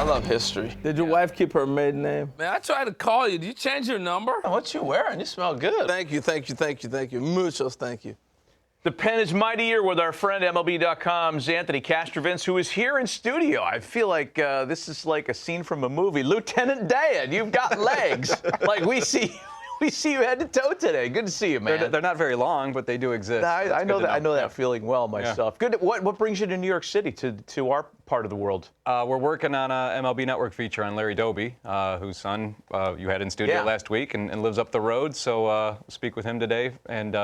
love history. Did your wife keep her maiden name? Man, I tried to call you. Did you change your number? What you wearing? You smell good. Thank you. Muchos thank you. The pen is mightier with our friend MLB.com's Anthony Castrovince, who is here in studio. I feel like this is like a scene from a movie. Lieutenant Dan, you've got legs. Like we see you head to toe today. Good to see you, man. They're not very long, but they do exist. I know that. I know that feeling well myself. Yeah. Good. What brings you to New York City, to our part of the world? We're working on a MLB Network feature on Larry Doby, whose son you had in studio last week and lives up the road. So speak with him today and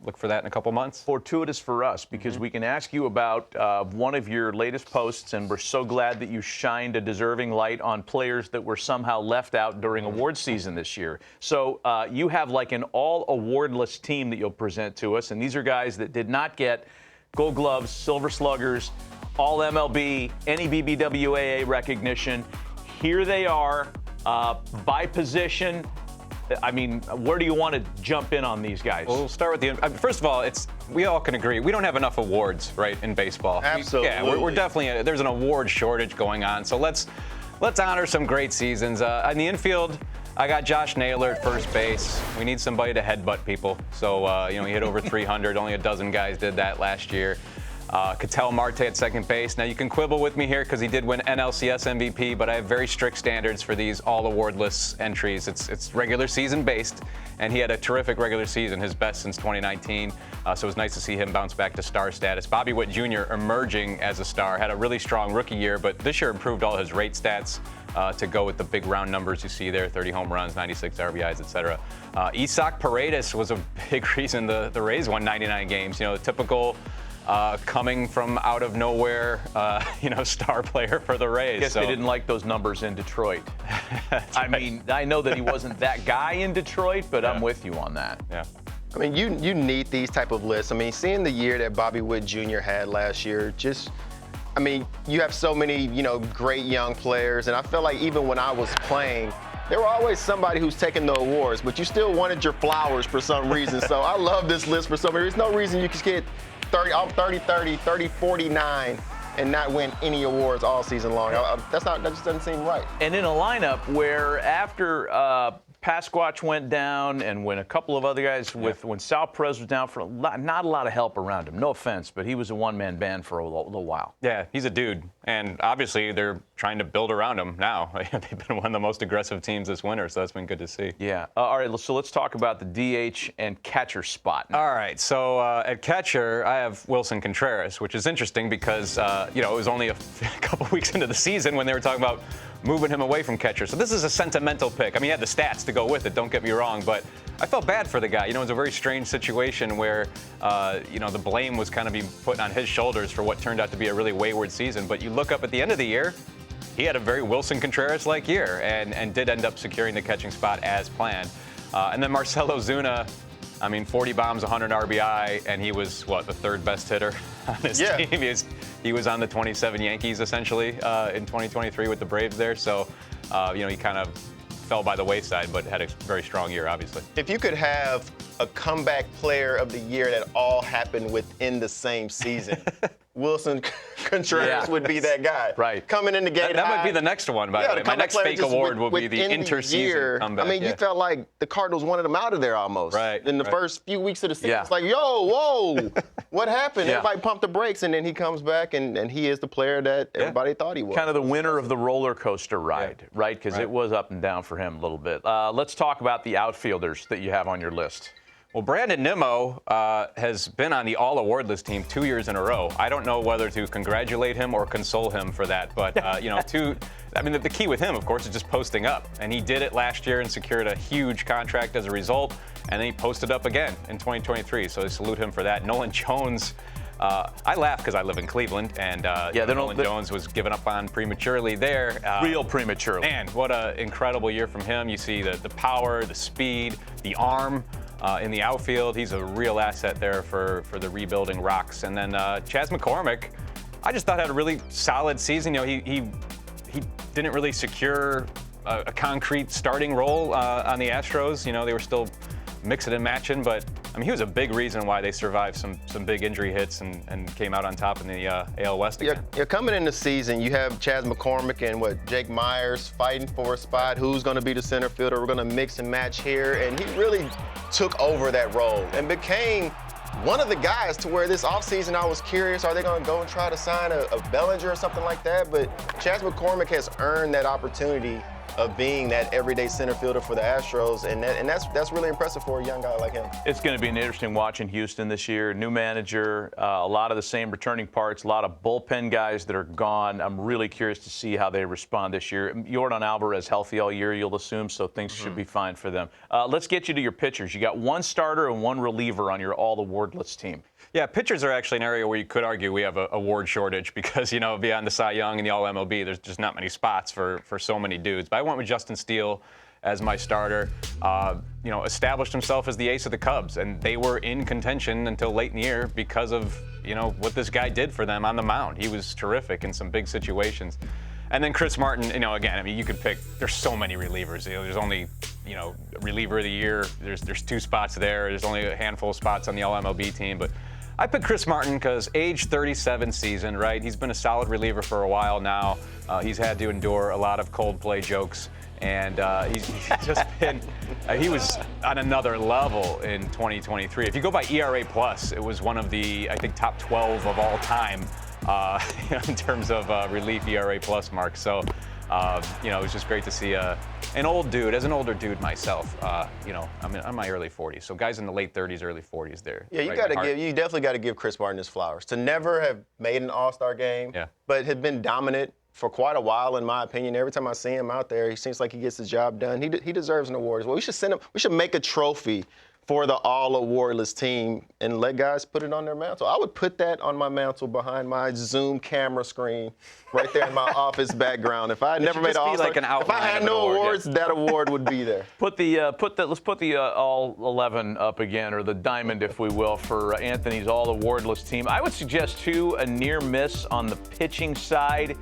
look for that in a couple months. Fortuitous for us because we can ask you about one of your latest posts, and we're so glad that you shined a deserving light on players that were somehow left out during award season this year. So you have like an all-awardless team that you'll present to us, and these are guys that did not get Gold Gloves, Silver Sluggers, All MLB, any BBWAA recognition. Here they are by position. I mean, where do you want to jump in on these guys? Well, we'll start with the. First of all, we all can agree we don't have enough awards, right, in baseball. Absolutely. Yeah, we're definitely there's an award shortage going on. So let's honor some great seasons. In the infield, I got Josh Naylor at first base. We need somebody to headbutt people. So he hit over 300. Only a dozen guys did that last year. Ketel Marte at second base. Now, you can quibble with me here because he did win NLCS MVP, but I have very strict standards for these all-awardless entries. It's regular season based, and he had a terrific regular season, his best since 2019. So it was nice to see him bounce back to star status. Bobby Witt Jr. emerging as a star, had a really strong rookie year, but this year improved all his rate stats to go with the big round numbers you see there, 30 home runs, 96 RBIs, etc. Isaac Paredes was a big reason the Rays won 99 games. The typical coming from out of nowhere, star player for the Rays. Guess they didn't like those numbers in Detroit. I mean, I know that he wasn't that guy in Detroit, but I'm with you on that. Yeah. I mean, you need these type of lists. I mean, seeing the year that Bobby Witt Jr. had last year, you have so many, great young players, and I feel like even when I was playing, there were always somebody who's taking the awards, but you still wanted your flowers for some reason. So I love this list for some reason. There's no reason you could get 30-30, 30-49 and not win any awards all season long. That just doesn't seem right. And in a lineup where after Pasquatch went down and when a couple of other guys when Sal Perez was down for not a lot of help around him. No offense, but he was a one-man band for a little while. Yeah, he's a dude. And obviously they're trying to build around him now. They've been one of the most aggressive teams this winter, so that's been good to see. Yeah. All right, so let's talk about the DH and catcher spot now. All right, so at catcher, I have Wilson Contreras, which is interesting because, it was only a couple weeks into the season when they were talking about moving him away from catcher. So this is a sentimental pick. I mean, he had the stats to go with it, don't get me wrong, but I felt bad for the guy. It was a very strange situation where, the blame was kind of being put on his shoulders for what turned out to be a really wayward season. But you look up at the end of the year, he had a very Wilson Contreras-like year and did end up securing the catching spot as planned. And then Marcell Ozuna, 40 bombs, 100 RBI, and he was, the third best hitter on his team. He was on the 27 Yankees, essentially, in 2023 with the Braves there. So, he kind of fell by the wayside, but had a very strong year, obviously. If you could have a comeback player of the year that all happened within the same season, Wilson Contreras would be that guy. Right. Coming in the game. That might be the next one, by the way. My next fake award will be the interseason comeback. You felt like the Cardinals wanted him out of there almost. Right. In the first few weeks of the season. It's like, whoa, what happened? Everybody pumped the brakes, and then he comes back, and he is the player that everybody thought he was. Kind of the winner of the roller coaster ride, right? Because it was up and down for him a little bit. Let's talk about the outfielders that you have on your list. Well, Brandon Nimmo has been on the all-awardless team 2 years in a row. I don't know whether to congratulate him or console him for that, but, the key with him, of course, is just posting up. And he did it last year and secured a huge contract as a result, and then he posted up again in 2023, so I salute him for that. Nolan Jones, I laugh because I live in Cleveland, and Nolan Jones was given up on prematurely there. Real prematurely. Man, what an incredible year from him. You see the power, the speed, the arm. In the outfield, he's a real asset there for the rebuilding Rocks. And then Chas McCormick, I just thought had a really solid season. He didn't really secure a concrete starting role on the Astros. They were still mixing and matching, but I mean, he was a big reason why they survived some big injury hits and came out on top in the AL West again. You're coming in the season, you have Chaz McCormick and Jake Myers fighting for a spot. Who's going to be the center fielder? We're going to mix and match here. And he really took over that role and became one of the guys to where this offseason I was curious, are they going to go and try to sign a Bellinger or something like that? But Chaz McCormick has earned that opportunity of being that everyday center fielder for the Astros, and that's really impressive for a young guy like him. It's going to be an interesting watch in Houston this year. New manager, a lot of the same returning parts, a lot of bullpen guys that are gone. I'm really curious to see how they respond this year. Yordan Alvarez healthy all year, you'll assume, so things should be fine for them. Let's get you to your pitchers. You got one starter and one reliever on your all-awardless team. Yeah, pitchers are actually an area where you could argue we have a award shortage because, you know, beyond the Cy Young and the All-MLB, there's just not many spots for so many dudes. But I went with Justin Steele as my starter. You know, established himself as the ace of the Cubs, and they were in contention until late in the year because of, you know, what this guy did for them on the mound. He was terrific in some big situations. And then Chris Martin, you know, again, I mean, you could pick, there's so many relievers. You know, there's only, you know, reliever of the year. There's 2 spots there. There's only a handful of spots on the All-MLB team. But I picked Chris Martin because age 37 season, right? He's been a solid reliever for a while now. He's had to endure a lot of cold play jokes. And he's just been, he was on another level in 2023. If you go by ERA+, it was one of the, I think, top 12 of all time in terms of relief ERA+ marks. So, you know, it was just great to see an old dude, as an older dude myself, you know, I'm in my early 40s. So guys in the late 30s, early 40s there. Yeah, you definitely got to give Chris Martin his flowers. To never have made an All-Star game, but had been dominant for quite a while, in my opinion. Every time I see him out there, he seems like he gets his job done. He deserves an award as well. We should send him. We should make a trophy for the all-awardless team and let guys put it on their mantle. I would put that on my mantle behind my Zoom camera screen right there in my office background. If I had never made an All-Star, like an if I had no awards, that award would be there. Let's put the all 11 up again, or the diamond, if we will, for Anthony's all-awardless team. I would suggest, too, a near miss on the pitching side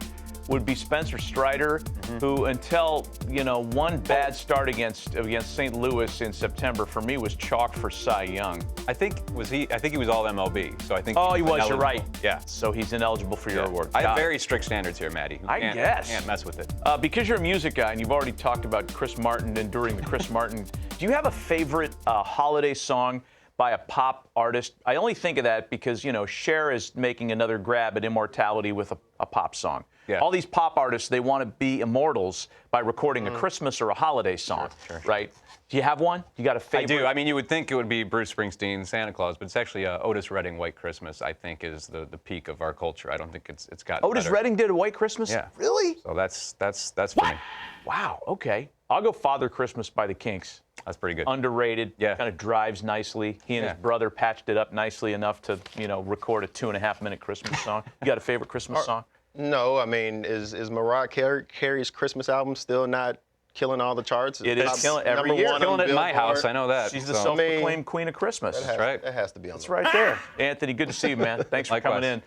would be Spencer Strider, who until, you know, one bad start against St. Louis in September, for me, was chalked for Cy Young. I think he was all MLB. So I think. Oh, he was. You're right. Yeah. So he's ineligible for your award. I have very strict standards here, Maddie. I guess. Can't mess with it. Because you're a music guy and you've already talked about Chris Martin and during the Chris Martin, do you have a favorite holiday song by a pop artist? I only think of that because, you know, Cher is making another grab at immortality with a pop song. Yeah. All these pop artists, they want to be immortals by recording a Christmas or a holiday song, right? Do you have one? You got a favorite? I do. I mean, you would think it would be Bruce Springsteen, Santa Claus, but it's actually Otis Redding, White Christmas, I think, is the peak of our culture. I don't think it's gotten Otis better. Redding did a White Christmas? Yeah. Really? So that's for me. Wow, okay. I'll go Father Christmas by the Kinks. That's pretty good. Underrated. Yeah. Kind of drives nicely. He and his brother patched it up nicely enough to, you know, record a 2.5-minute Christmas song. You got a favorite Christmas song? No, I mean, is Mariah Carey's Christmas album still not killing all the charts? It is killing every year. Killing it in my house, I know that. She's the self-proclaimed queen of Christmas. That's right. That has to be on That's right there. Anthony, good to see you, man. Thanks for coming in.